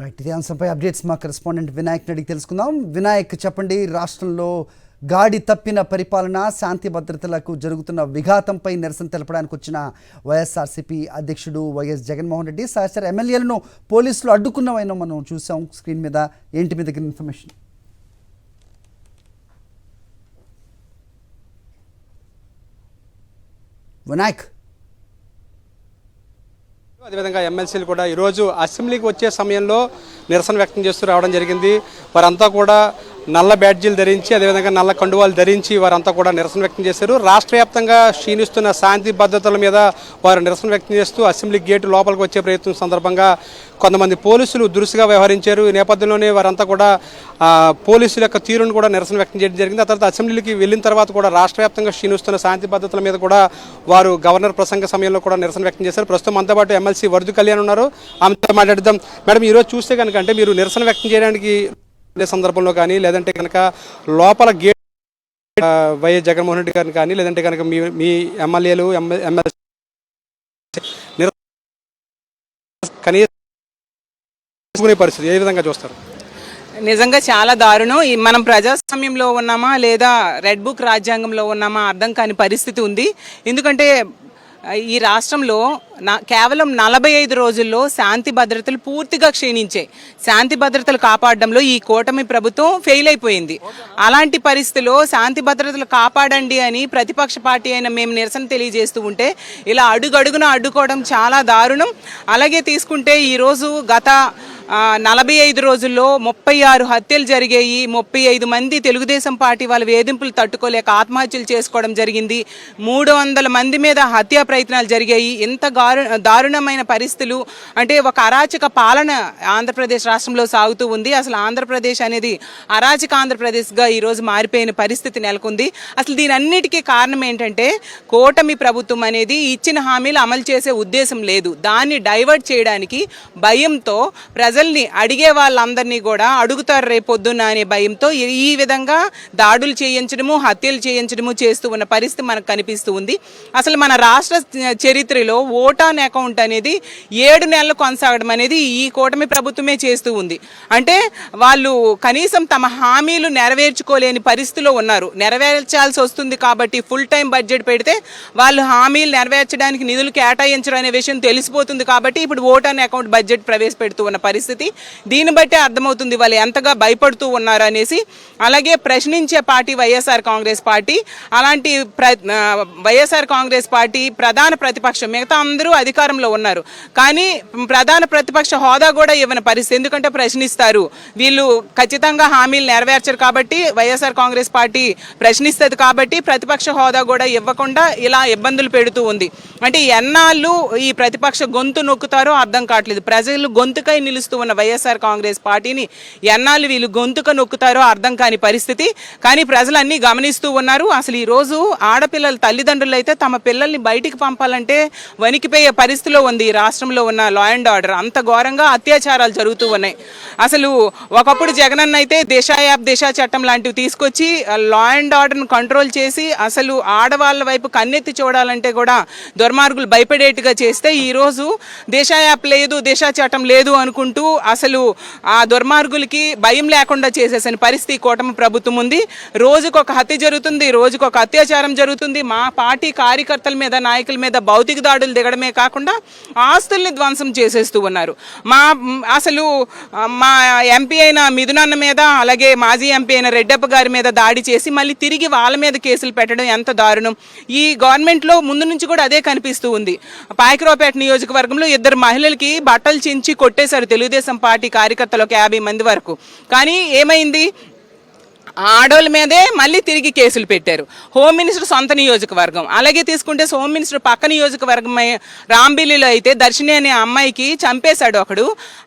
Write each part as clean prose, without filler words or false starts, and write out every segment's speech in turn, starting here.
Right, ఇదే అంశంపై updates మా కరెస్పాండెంట్ వినాయక్ అడిగి తెలుసుకుందాం. వినాయక్, చెప్పండి, రాష్ట్రంలో గాడి తప్పిన పరిపాలన, శాంతి భద్రతలకు జరుగుతున్న విఘాతంపై నిరసన తెలపడానికి వచ్చిన వైఎస్ఆర్సీపీ అధ్యక్షుడు వైఎస్ జగన్మోహన్ రెడ్డి సహచర ఎమ్మెల్యేలను పోలీసులు అడ్డుకున్నవైనా మనం చూసాం స్క్రీన్ మీద. ఏంటి మీ దగ్గర ఇన్ఫర్మేషన్? వినాయక్, అదేవిధంగా ఎమ్మెల్సీలు కూడా ఈరోజు అసెంబ్లీకి వచ్చే సమయంలో నిరసన వ్యక్తం చేస్తూ రావడం జరిగింది. వారంతా కూడా నల్ల బ్యాడ్జీలు ధరించి, అదేవిధంగా నల్ల కండువాలు ధరించి వారంతా కూడా నిరసన వ్యక్తం చేశారు. రాష్ట్ర వ్యాప్తంగా క్షీణిస్తున్న శాంతి భద్రతల మీద వారు నిరసన వ్యక్తం చేస్తూ అసెంబ్లీ గేటు లోపలికి వచ్చే ప్రయత్నం సందర్భంగా కొంతమంది పోలీసులు దురుసుగా వ్యవహరించారు. ఈ నేపథ్యంలోనే వారంతా కూడా పోలీసుల యొక్క తీరును కూడా నిరసన వ్యక్తం చేయడం జరిగింది. ఆ తర్వాత అసెంబ్లీకి వెళ్ళిన తర్వాత కూడా రాష్ట్ర వ్యాప్తంగా క్షీణిస్తున్న శాంతి భద్రతల మీద కూడా వారు గవర్నర్ ప్రసంగ సమయంలో కూడా నిరసన వ్యక్తం చేశారు. ప్రస్తుతం మనతో పాటు ఎమ్మెల్సీ వరదు కళ్యాణ్ ఉన్నారు, ఆమెతో మాట్లాడదాం. మేడం, ఈరోజు చూస్తే కనుక అంటే మీరు నిరసన వ్యక్తం చేయడానికి సందర్భంలో కానీ, లేదంటే కనుక లోపల గేట్ వైఎస్ జగన్మోహన్ రెడ్డి గారిని కానీ, లేదంటే కనుక మీ ఎమ్మెల్యేలు ఎమ్మెల్సీ కనీస పరిస్థితి ఏ విధంగా చూస్తారు? నిజంగా చాలా దారుణం. మనం ప్రజాస్వామ్యంలో ఉన్నామా లేదా రెడ్ బుక్ రాజ్యాంగంలో ఉన్నామా అర్థం కాని పరిస్థితి ఉంది. ఎందుకంటే ఈ రాష్ట్రంలో కేవలం 45 రోజుల్లో శాంతి భద్రతలు పూర్తిగా క్షీణించాయి. శాంతి భద్రతలు కాపాడడంలో ఈ కూటమి ప్రభుత్వం ఫెయిల్ అయిపోయింది. అలాంటి పరిస్థితిలో శాంతి భద్రతలు కాపాడండి అని ప్రతిపక్ష పార్టీ అయిన మేము నిరసన తెలియజేస్తూ ఉంటే ఇలా అడుగడుగున అడ్డుకోవడం చాలా దారుణం. అలాగే తీసుకుంటే ఈరోజు గత 45 రోజుల్లో 36 హత్యలు జరిగాయి. 35 మంది తెలుగుదేశం పార్టీ వాళ్ళ వేధింపులు తట్టుకోలేక ఆత్మహత్యలు చేసుకోవడం జరిగింది. 300 మంది మీద హత్యా ప్రయత్నాలు జరిగాయి. ఇంత దారుణమైన పరిస్థితులు అంటే ఒక అరాచక పాలన ఆంధ్రప్రదేశ్ రాష్ట్రంలో సాగుతూ ఉంది. అసలు ఆంధ్రప్రదేశ్ అనేది అరాచక ఆంధ్రప్రదేశ్గా ఈరోజు మారిపోయిన పరిస్థితి నెలకొంది. అసలు దీని అన్నిటికీ కారణం ఏంటంటే కూటమి ప్రభుత్వం అనేది ఇచ్చిన హామీలు అమలు చేసే ఉద్దేశం లేదు. దాన్ని డైవర్ట్ చేయడానికి భయంతో ప్రజల్ని అడిగే వాళ్ళందరినీ కూడా అడుగుతారు రేపొద్దున అనే భయంతో ఈ విధంగా దాడులు చేయించడము, హత్యలు చేయించడము చేస్తూ ఉన్న పరిస్థితి మనకు కనిపిస్తూ ఉంది. అసలు మన రాష్ట్ర చరిత్రలో ఓటాన్ అకౌంట్ అనేది 7 నెలలు కొనసాగడం అనేది ఈ కూటమి ప్రభుత్వమే చేస్తూ ఉంది. అంటే వాళ్ళు కనీసం తమ హామీలు నెరవేర్చుకోలేని పరిస్థితిలో ఉన్నారు. నెరవేర్చాల్సి వస్తుంది కాబట్టి ఫుల్ టైం బడ్జెట్ పెడితే వాళ్ళు హామీలు నెరవేర్చడానికి నిధులు కేటాయించడం అనే విషయం తెలిసిపోతుంది కాబట్టి ఇప్పుడు ఓటాన్ అకౌంట్ బడ్జెట్ ప్రవేశపెడుతూ ఉన్న పరిస్థితి. దీన్ని బట్టే అర్థమవుతుంది వాళ్ళు ఎంతగా భయపడుతూ ఉన్నారు అనేసి. అలాగే ప్రశ్నించే పార్టీ వైఎస్ఆర్ కాంగ్రెస్ పార్టీ. అలాంటి వైఎస్ఆర్ కాంగ్రెస్ పార్టీ ప్రధాన ప్రతిపక్షం, మిగతా అందరూ అధికారంలో ఉన్నారు కానీ ప్రధాన ప్రతిపక్ష హోదా కూడా ఇవ్వని పరిస్థితి. ఎందుకంటే ప్రశ్నిస్తారు, వీళ్ళు ఖచ్చితంగా హామీలు నెరవేర్చరు కాబట్టి వైఎస్ఆర్ కాంగ్రెస్ పార్టీ ప్రశ్నిస్తుంది కాబట్టి ప్రతిపక్ష హోదా కూడా ఇవ్వకుండా ఇలా ఇబ్బందులు పెడుతూ ఉంది. అంటే ఎన్నాళ్ళు ఈ ప్రతిపక్ష గొంతు నొక్కుతారో అర్థం కావట్లేదు. ప్రజలు గొంతుకై నిలుస్తూ ఉన్న వైఎస్ఆర్ కాంగ్రెస్ పార్టీని ఎన్నాళ్ళు వీళ్ళు గొంతుక నొక్కుతారో అర్థం కాని పరిస్థితి. కానీ ప్రజలన్నీ గమనిస్తూ ఉన్నారు. అసలు ఈరోజు ఆడపిల్లల తల్లిదండ్రులు అయితే తమ పిల్లల్ని బయటికి పంపాలంటే వణికిపోయే పరిస్థితిలో ఉంది ఈ రాష్ట్రంలో ఉన్న లా అండ్ ఆర్డర్. అంత ఘోరంగా అత్యాచారాలు జరుగుతూ ఉన్నాయి. అసలు ఒకప్పుడు జగనన్న అయితే దిశా చట్టం లాంటివి తీసుకొచ్చి లా అండ్ ఆర్డర్ను కంట్రోల్ చేసి అసలు ఆడవాళ్ళ వైపు కన్నెత్తి చూడాలంటే కూడా దుర్మార్గులు భయపడేట్టుగా చేస్తే ఈరోజు దిశా లేదు, దిశా చట్టం లేదు అనుకుంటూ అసలు ఆ దుర్మార్గులకి భయం లేకుండా చేసేసిన పరిస్థితి కూటమి ప్రభుత్వం ఉంది. రోజుకొక హత్య జరుగుతుంది, రోజుకొక అత్యాచారం జరుగుతుంది. మా పార్టీ కార్యకర్తల మీద, నాయకుల మీద భౌతిక దాడులు దిగడమే కాకుండా ఆస్తుల్ని ధ్వంసం చేసేస్తూ ఉన్నారు. అసలు మా ఎంపీ అయిన మిథునన్న మీద, అలాగే మాజీ ఎంపీ అయిన రెడ్డప్ప గారి మీద దాడి చేసి మళ్ళీ తిరిగి వాళ్ళ మీద కేసులు పెట్టడం ఎంత దారుణం. ఈ గవర్నమెంట్లో ముందు నుంచి కూడా అదే కనిపిస్తూ ఉంది. పాయకరావుపేట నియోజకవర్గంలో 2 మహిళలకి బట్టలు చించి కొట్టేశారు తెలుగుదేశం పార్టీ కార్యకర్తలు, 50 మంది వరకు. కానీ ఏమైంది? ఆడోళ్ళ మీదే మళ్ళీ తిరిగి కేసులు పెట్టారు. హోమ్ మినిస్టర్ సొంత నియోజకవర్గం. అలాగే తీసుకుంటే హోమ్ మినిస్టర్ పక్క నియోజకవర్గం రాంబిల్లిలో అయితే దర్శిని అనే అమ్మాయికి చంపేశాడు ఒకడు.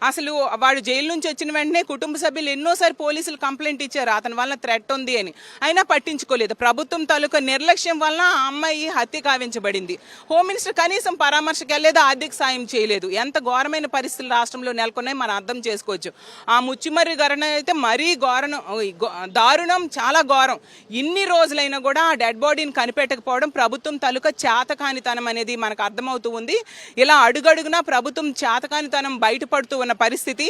అసలు వాడు జైలు నుంచి వచ్చిన వెంటనే కుటుంబ సభ్యులు ఎన్నోసారి పోలీసులు కంప్లైంట్ ఇచ్చారు అతని వల్ల థ్రెట్ ఉంది అని, అయినా పట్టించుకోలేదు. ప్రభుత్వం తాలూకా నిర్లక్ష్యం వల్ల ఆ అమ్మాయి హత్య కావించబడింది. హోమ్ మినిస్టర్ కనీసం పరామర్శకు వెళ్ళలేదు, ఆర్థిక సాయం చేయలేదు. ఎంత ఘోరమైన పరిస్థితులు రాష్ట్రంలో నెలకొన్నాయి మనం అర్థం చేసుకోవచ్చు. ఆ ముచ్చిమర్రి ఘటన అయితే మరీ దారుణం దారుణం, చాలా ఘోరం. ఇన్ని రోజులైనా కూడా ఆ డెడ్ బాడీని కనిపెట్టకపోవడం ప్రభుత్వం తాలూకా చేతకానితనం అనేది మనకు అర్థమవుతూ ఉంది. ఇలా అడుగడుగునా ప్రభుత్వం చేతకానితనం బయటపడుతూ ఉన్న పరిస్థితి.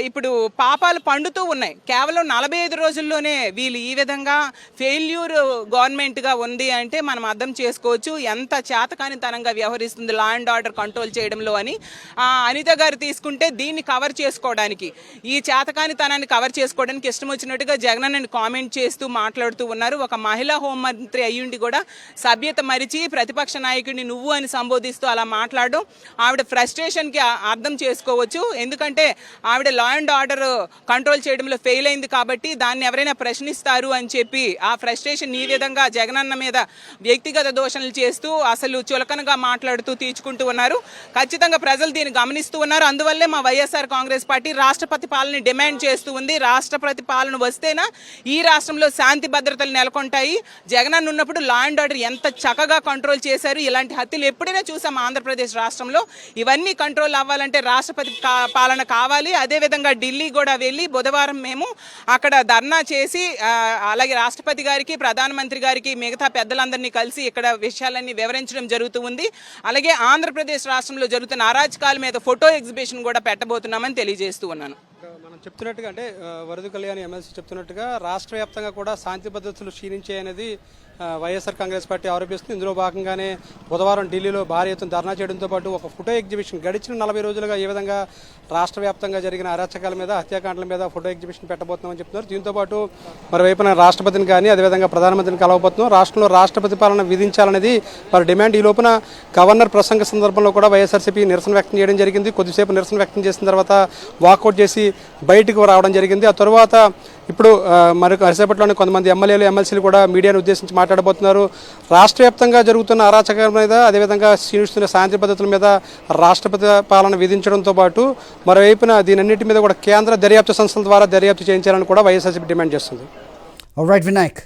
ఇప్పుడు పాపాలు పండుతూ ఉన్నాయి. కేవలం 45 రోజుల్లోనే వీళ్ళు ఈ విధంగా ఫెయిల్యూర్ గవర్నమెంట్గా ఉంది అంటే మనం అర్థం చేసుకోవచ్చు ఎంత చేతకానితనంగా వ్యవహరిస్తుంది లా అండ్ ఆర్డర్ కంట్రోల్ చేయడంలో అని. అనిత గారు తీసుకుంటే దీన్ని కవర్ చేసుకోవడానికి, ఈ చేతకానితనాన్ని కవర్ చేసుకోవడానికి ఇష్టం వచ్చినట్టుగా జగనన్నని కామెంట్ చేస్తూ మాట్లాడుతూ ఉన్నారు. ఒక మహిళా హోంమంత్రి అయ్యుండి కూడా సభ్యత మరిచి ప్రతిపక్ష నాయకుడిని నువ్వు అని సంబోధిస్తూ అలా మాట్లాడడం ఆవిడ ఫ్రస్ట్రేషన్కి అర్థం చేసుకోవచ్చు. ఎందుకంటే ఆవిడ లా అండ్ ఆర్డర్ కంట్రోల్ చేయడంలో ఫెయిల్ అయింది కాబట్టి దాన్ని ఎవరైనా ప్రశ్నిస్తారు అని చెప్పి ఆ ఫ్రస్ట్రేషన్ ఈ విధంగా జగనన్న మీద వ్యక్తిగత దోషణలు చేస్తూ అసలు చులకనగా మాట్లాడుతూ తీర్చుకుంటూ ఉన్నారు. ఖచ్చితంగా ప్రజలు దీన్ని గమనిస్తూ ఉన్నారు. అందువల్లే మా వైఎస్ఆర్ కాంగ్రెస్ పార్టీ రాష్ట్రపతి పాలన డిమాండ్ చేస్తూ ఉంది. రాష్ట్రపతి పాలన వస్తేనా ఈ రాష్ట్రంలో శాంతి భద్రతలు నెలకొంటాయి. జగనన్న ఉన్నప్పుడు లా అండ్ ఆర్డర్ ఎంత చక్కగా కంట్రోల్ చేశారు. ఇలాంటి హత్యలు ఎప్పుడైనా చూసాం ఆంధ్రప్రదేశ్ రాష్ట్రంలో. ఇవన్నీ కంట్రోల్ అవ్వాలంటే రాష్ట్రపతి పాలన కావాలి. అదేవిధంగా ఢిల్లీ కూడా వెళ్ళి బుధవారం మేము అక్కడ ధర్నా చేసి అలాగే రాష్ట్రపతి గారికి, ప్రధానమంత్రి గారికి, మిగతా పెద్దలందరినీ కలిసి ఇక్కడ విషయాలన్నీ వివరించడం జరుగుతూ ఉంది. అలాగే ఆంధ్రప్రదేశ్ రాష్ట్రంలో జరుగుతున్న అరాచకాల మీద ఫోటో ఎగ్జిబిషన్ కూడా పెట్టబోతున్నామని తెలియజేస్తూ ఉన్నాను. మనం చెప్తున్నట్టుగా అంటే వరద కళ్యాణి ఎమ్మెల్సీ చెప్తున్నట్టుగా రాష్ట్ర వ్యాప్తంగా కూడా శాంతి భద్రతలు క్షీణించాయి అనేది వైఎస్ఆర్ కాంగ్రెస్ పార్టీ ఆరోపిస్తుంది. ఇందులో భాగంగానే బుధవారం ఢిల్లీలో భారీ ఎత్తున ధర్నా చేయడంతో పాటు ఒక ఫోటో ఎగ్జిబిషన్ గడిచిన 40 రోజులుగా ఏ విధంగా రాష్ట్ర వ్యాప్తంగా జరిగిన అరాచకాల మీద, హత్యాకాండల మీద ఫోటో ఎగ్జిబిషన్ పెట్టబోతున్నామని చెప్తున్నారు. దీంతో పాటు మరోవైపున రాష్ట్రపతిని కానీ అదేవిధంగా ప్రధానమంత్రిని కలవబోతున్నాం. రాష్ట్రంలో రాష్ట్రపతి పాలన విధించాలనేది వారి డిమాండ్. ఈ లోపున గవర్నర్ ప్రసంగ సందర్భంలో కూడా వైఎస్ఆర్సీపీ నిరసన వ్యక్తం చేయడం జరిగింది. కొద్దిసేపు నిరసన వ్యక్తం చేసిన తర్వాత వాకౌట్ చేసి బయటకు రావడం జరిగింది. ఆ తర్వాత ఇప్పుడు మరి కాసేపట్లోనే కొంతమంది ఎమ్మెల్యేలు, ఎమ్మెల్సీలు కూడా మీడియాను ఉద్దేశించి మాట్లాడబోతున్నారు. రాష్ట్ర వ్యాప్తంగా జరుగుతున్న అరాచకాల మీద, అదేవిధంగా క్షీణిస్తున్న శాంతి భద్రతల మీద రాష్ట్రపతి పాలన విధించడంతో పాటు మరోవైపున దీనన్నింటి మీద కూడా కేంద్ర దర్యాప్తు సంస్థల ద్వారా దర్యాప్తు చేయించాలని కూడా వైఎస్ఆర్సీపీ డిమాండ్ చేస్తుంది. ఆల్రైట్ వినాయక్.